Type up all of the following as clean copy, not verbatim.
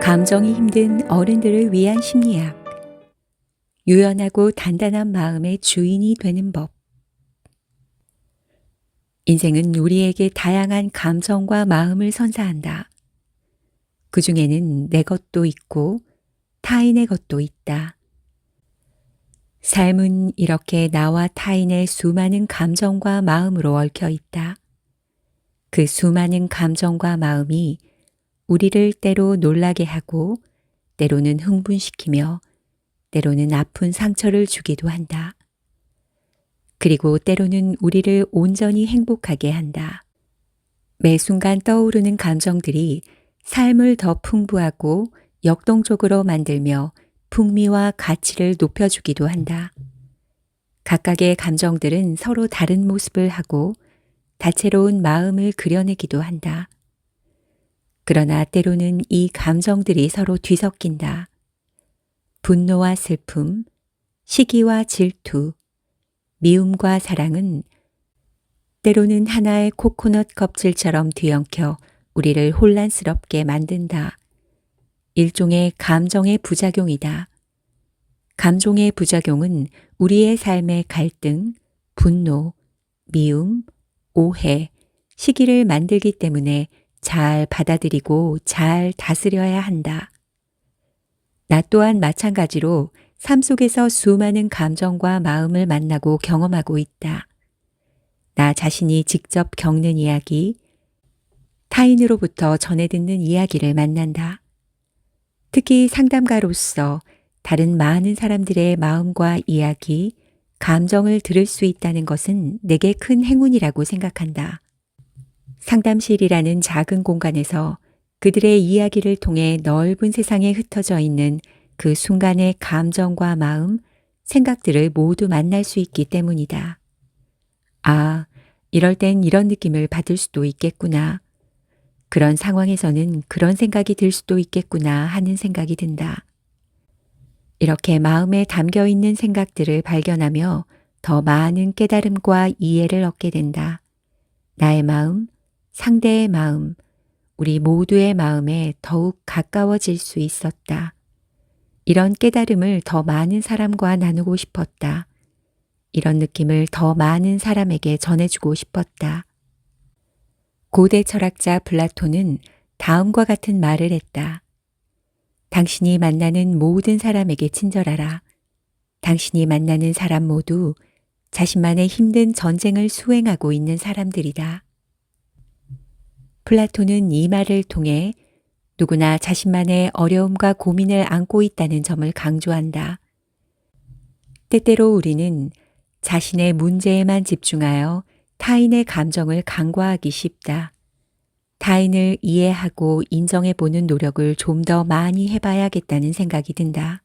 감정이 힘든 어른들을 위한 심리학. 유연하고 단단한 마음의 주인이 되는 법. 인생은 우리에게 다양한 감정과 마음을 선사한다. 그 중에는 내 것도 있고 타인의 것도 있다. 삶은 이렇게 나와 타인의 수많은 감정과 마음으로 얽혀 있다. 그 수많은 감정과 마음이 우리를 때로 놀라게 하고 때로는 흥분시키며 때로는 아픈 상처를 주기도 한다. 그리고 때로는 우리를 온전히 행복하게 한다. 매 순간 떠오르는 감정들이 삶을 더 풍부하고 역동적으로 만들며 풍미와 가치를 높여주기도 한다. 각각의 감정들은 서로 다른 모습을 하고 다채로운 마음을 그려내기도 한다. 그러나 때로는 이 감정들이 서로 뒤섞인다. 분노와 슬픔, 시기와 질투, 미움과 사랑은 때로는 하나의 코코넛 껍질처럼 뒤엉켜 우리를 혼란스럽게 만든다. 일종의 감정의 부작용이다. 감정의 부작용은 우리의 삶의 갈등, 분노, 미움, 오해, 시기를 만들기 때문에 잘 받아들이고 잘 다스려야 한다. 나 또한 마찬가지로 삶 속에서 수많은 감정과 마음을 만나고 경험하고 있다. 나 자신이 직접 겪는 이야기, 타인으로부터 전해 듣는 이야기를 만난다. 특히 상담가로서 다른 많은 사람들의 마음과 이야기, 감정을 들을 수 있다는 것은 내게 큰 행운이라고 생각한다. 상담실이라는 작은 공간에서 그들의 이야기를 통해 넓은 세상에 흩어져 있는 그 순간의 감정과 마음, 생각들을 모두 만날 수 있기 때문이다. 아, 이럴 땐 이런 느낌을 받을 수도 있겠구나. 그런 상황에서는 그런 생각이 들 수도 있겠구나 하는 생각이 든다. 이렇게 마음에 담겨 있는 생각들을 발견하며 더 많은 깨달음과 이해를 얻게 된다. 나의 마음, 상대의 마음, 우리 모두의 마음에 더욱 가까워질 수 있었다. 이런 깨달음을 더 많은 사람과 나누고 싶었다. 이런 느낌을 더 많은 사람에게 전해주고 싶었다. 고대 철학자 플라톤은 다음과 같은 말을 했다. 당신이 만나는 모든 사람에게 친절하라. 당신이 만나는 사람 모두 자신만의 힘든 전쟁을 수행하고 있는 사람들이다. 플라톤은 이 말을 통해 누구나 자신만의 어려움과 고민을 안고 있다는 점을 강조한다. 때때로 우리는 자신의 문제에만 집중하여 타인의 감정을 간과하기 쉽다. 타인을 이해하고 인정해보는 노력을 좀 더 많이 해봐야겠다는 생각이 든다.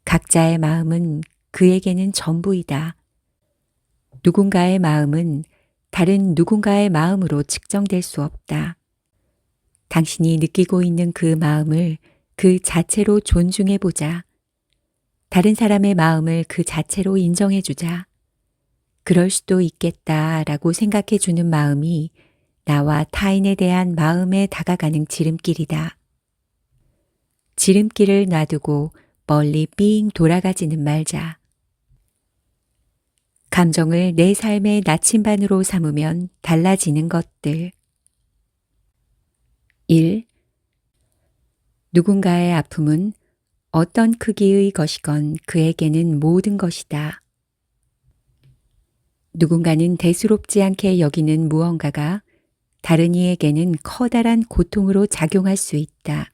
각자의 마음은 그에게는 전부이다. 누군가의 마음은 다른 누군가의 마음으로 측정될 수 없다. 당신이 느끼고 있는 그 마음을 그 자체로 존중해보자. 다른 사람의 마음을 그 자체로 인정해주자. 그럴 수도 있겠다라고 생각해주는 마음이 나와 타인에 대한 마음에 다가가는 지름길이다. 지름길을 놔두고 멀리 삥 돌아가지는 말자. 감정을 내 삶의 나침반으로 삼으면 달라지는 것들. 1. 누군가의 아픔은 어떤 크기의 것이건 그에게는 모든 것이다. 누군가는 대수롭지 않게 여기는 무언가가 다른 이에게는 커다란 고통으로 작용할 수 있다.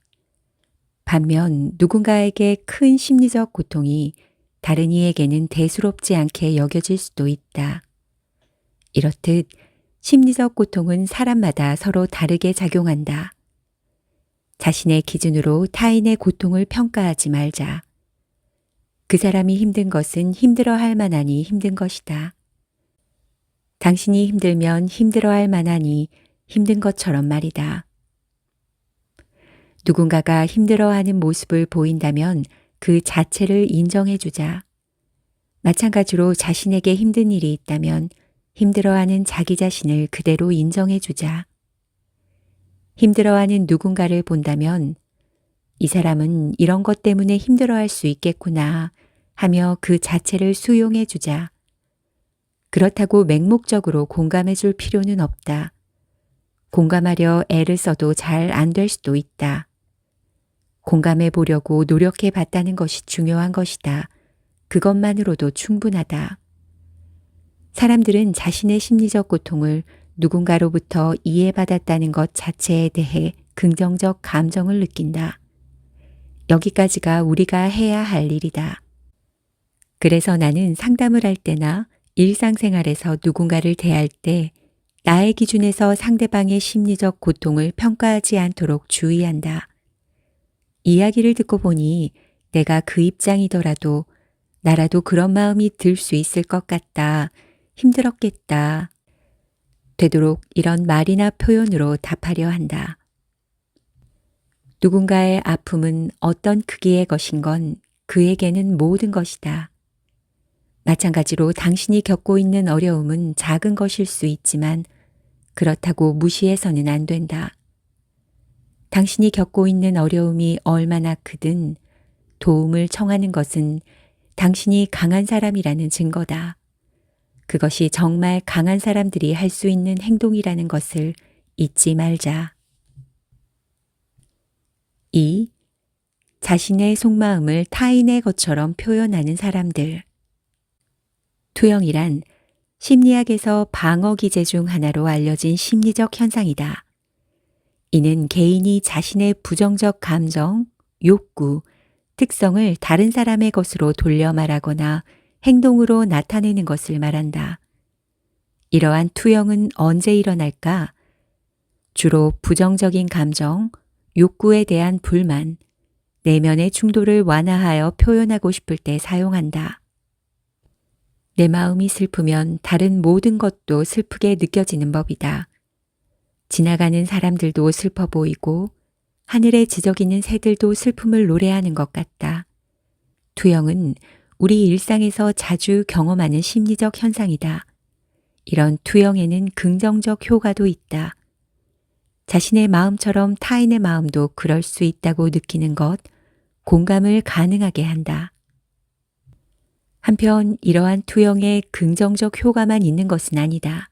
반면 누군가에게 큰 심리적 고통이 다른 이에게는 대수롭지 않게 여겨질 수도 있다. 이렇듯 심리적 고통은 사람마다 서로 다르게 작용한다. 자신의 기준으로 타인의 고통을 평가하지 말자. 그 사람이 힘든 것은 힘들어할 만하니 힘든 것이다. 당신이 힘들면 힘들어할 만하니 힘든 것처럼 말이다. 누군가가 힘들어하는 모습을 보인다면 그 자체를 인정해주자. 마찬가지로 자신에게 힘든 일이 있다면 힘들어하는 자기 자신을 그대로 인정해주자. 힘들어하는 누군가를 본다면 이 사람은 이런 것 때문에 힘들어할 수 있겠구나 하며 그 자체를 수용해 주자. 그렇다고 맹목적으로 공감해 줄 필요는 없다. 공감하려 애를 써도 잘 안 될 수도 있다. 공감해 보려고 노력해 봤다는 것이 중요한 것이다. 그것만으로도 충분하다. 사람들은 자신의 심리적 고통을 누군가로부터 이해받았다는 것 자체에 대해 긍정적 감정을 느낀다. 여기까지가 우리가 해야 할 일이다. 그래서 나는 상담을 할 때나 일상생활에서 누군가를 대할 때 나의 기준에서 상대방의 심리적 고통을 평가하지 않도록 주의한다. 이야기를 듣고 보니 내가 그 입장이더라도 나라도 그런 마음이 들 수 있을 것 같다. 힘들었겠다. 되도록 이런 말이나 표현으로 답하려 한다. 누군가의 아픔은 어떤 크기의 것인 건 그에게는 모든 것이다. 마찬가지로 당신이 겪고 있는 어려움은 작은 것일 수 있지만 그렇다고 무시해서는 안 된다. 당신이 겪고 있는 어려움이 얼마나 크든 도움을 청하는 것은 당신이 강한 사람이라는 증거다. 그것이 정말 강한 사람들이 할 수 있는 행동이라는 것을 잊지 말자. 2. 자신의 속마음을 타인의 것처럼 표현하는 사람들. 투영이란 심리학에서 방어 기제 중 하나로 알려진 심리적 현상이다. 이는 개인이 자신의 부정적 감정, 욕구, 특성을 다른 사람의 것으로 돌려 말하거나 행동으로 나타내는 것을 말한다. 이러한 투영은 언제 일어날까? 주로 부정적인 감정, 욕구에 대한 불만, 내면의 충돌을 완화하여 표현하고 싶을 때 사용한다. 내 마음이 슬프면 다른 모든 것도 슬프게 느껴지는 법이다. 지나가는 사람들도 슬퍼 보이고 하늘에 지저귀는 새들도 슬픔을 노래하는 것 같다. 투영은 우리 일상에서 자주 경험하는 심리적 현상이다. 이런 투영에는 긍정적 효과도 있다. 자신의 마음처럼 타인의 마음도 그럴 수 있다고 느끼는 것, 공감을 가능하게 한다. 한편 이러한 투영에 긍정적 효과만 있는 것은 아니다.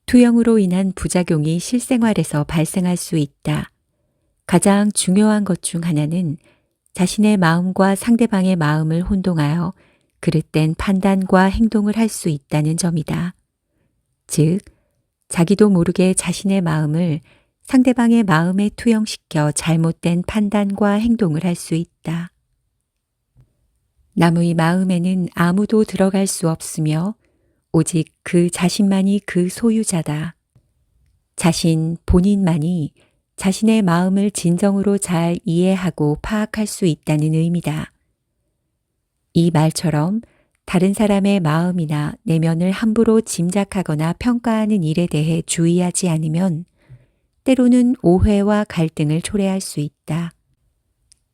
투영으로 인한 부작용이 실생활에서 발생할 수 있다. 가장 중요한 것 중 하나는 자신의 마음과 상대방의 마음을 혼동하여 그릇된 판단과 행동을 할 수 있다는 점이다. 즉, 자기도 모르게 자신의 마음을 상대방의 마음에 투영시켜 잘못된 판단과 행동을 할 수 있다. 남의 마음에는 아무도 들어갈 수 없으며 오직 그 자신만이 그 소유자다. 본인만이 자신의 마음을 진정으로 잘 이해하고 파악할 수 있다는 의미다. 이 말처럼 다른 사람의 마음이나 내면을 함부로 짐작하거나 평가하는 일에 대해 주의하지 않으면 때로는 오해와 갈등을 초래할 수 있다.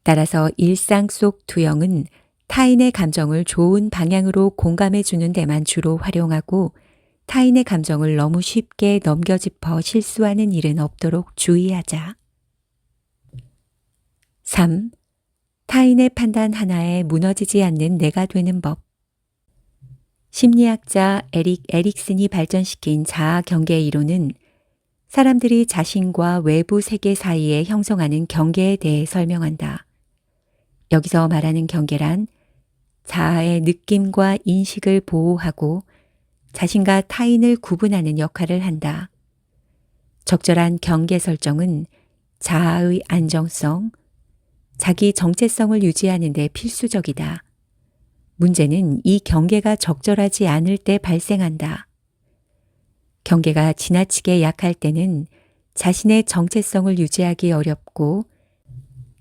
따라서 일상 속 투영은 타인의 감정을 좋은 방향으로 공감해 주는 데만 주로 활용하고 타인의 감정을 너무 쉽게 넘겨짚어 실수하는 일은 없도록 주의하자. 3. 타인의 판단 하나에 무너지지 않는 내가 되는 법. 심리학자 에릭 에릭슨이 발전시킨 자아 경계 이론은 사람들이 자신과 외부 세계 사이에 형성하는 경계에 대해 설명한다. 여기서 말하는 경계란 자아의 느낌과 인식을 보호하고 자신과 타인을 구분하는 역할을 한다. 적절한 경계 설정은 자아의 안정성, 자기 정체성을 유지하는 데 필수적이다. 문제는 이 경계가 적절하지 않을 때 발생한다. 경계가 지나치게 약할 때는 자신의 정체성을 유지하기 어렵고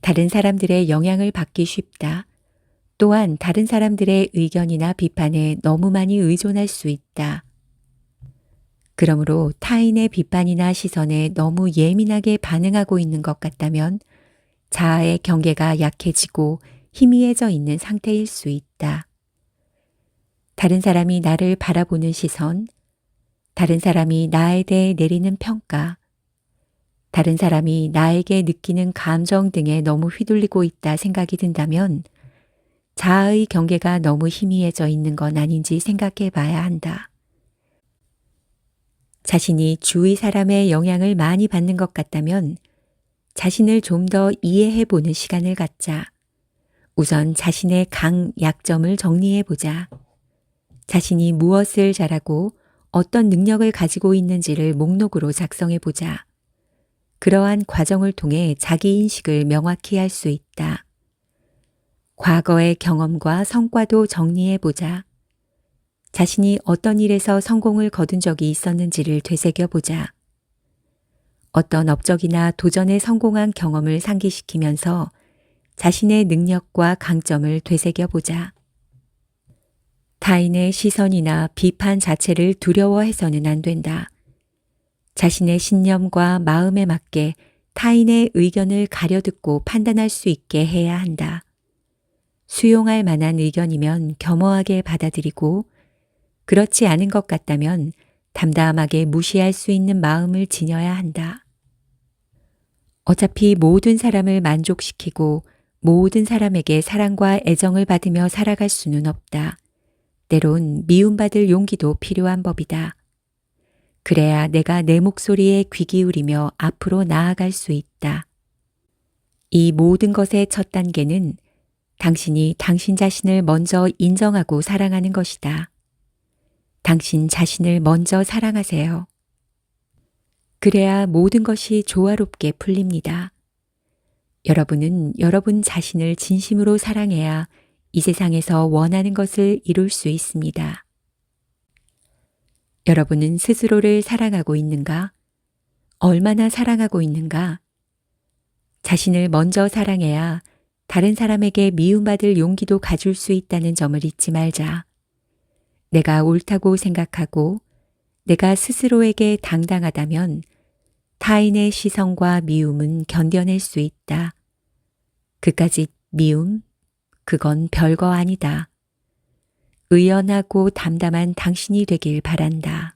다른 사람들의 영향을 받기 쉽다. 또한 다른 사람들의 의견이나 비판에 너무 많이 의존할 수 있다. 그러므로 타인의 비판이나 시선에 너무 예민하게 반응하고 있는 것 같다면 자아의 경계가 약해지고 희미해져 있는 상태일 수 있다. 다른 사람이 나를 바라보는 시선, 다른 사람이 나에 대해 내리는 평가, 다른 사람이 나에게 느끼는 감정 등에 너무 휘둘리고 있다 생각이 든다면 자아의 경계가 너무 희미해져 있는 건 아닌지 생각해 봐야 한다. 자신이 주위 사람의 영향을 많이 받는 것 같다면 자신을 좀 더 이해해 보는 시간을 갖자. 우선 자신의 약점을 정리해 보자. 자신이 무엇을 잘하고 어떤 능력을 가지고 있는지를 목록으로 작성해 보자. 그러한 과정을 통해 자기 인식을 명확히 할 수 있다. 과거의 경험과 성과도 정리해 보자. 자신이 어떤 일에서 성공을 거둔 적이 있었는지를 되새겨 보자. 어떤 업적이나 도전에 성공한 경험을 상기시키면서 자신의 능력과 강점을 되새겨 보자. 타인의 시선이나 비판 자체를 두려워해서는 안 된다. 자신의 신념과 마음에 맞게 타인의 의견을 가려듣고 판단할 수 있게 해야 한다. 수용할 만한 의견이면 겸허하게 받아들이고 그렇지 않은 것 같다면 담담하게 무시할 수 있는 마음을 지녀야 한다. 어차피 모든 사람을 만족시키고 모든 사람에게 사랑과 애정을 받으며 살아갈 수는 없다. 때론 미움받을 용기도 필요한 법이다. 그래야 내가 내 목소리에 귀 기울이며 앞으로 나아갈 수 있다. 이 모든 것의 첫 단계는 당신이 당신 자신을 먼저 인정하고 사랑하는 것이다. 당신 자신을 먼저 사랑하세요. 그래야 모든 것이 조화롭게 풀립니다. 여러분은 여러분 자신을 진심으로 사랑해야 이 세상에서 원하는 것을 이룰 수 있습니다. 여러분은 스스로를 사랑하고 있는가? 얼마나 사랑하고 있는가? 자신을 먼저 사랑해야 다른 사람에게 미움받을 용기도 가질 수 있다는 점을 잊지 말자. 내가 옳다고 생각하고 내가 스스로에게 당당하다면 타인의 시선과 미움은 견뎌낼 수 있다. 그까짓 미움, 그건 별거 아니다. 의연하고 담담한 당신이 되길 바란다.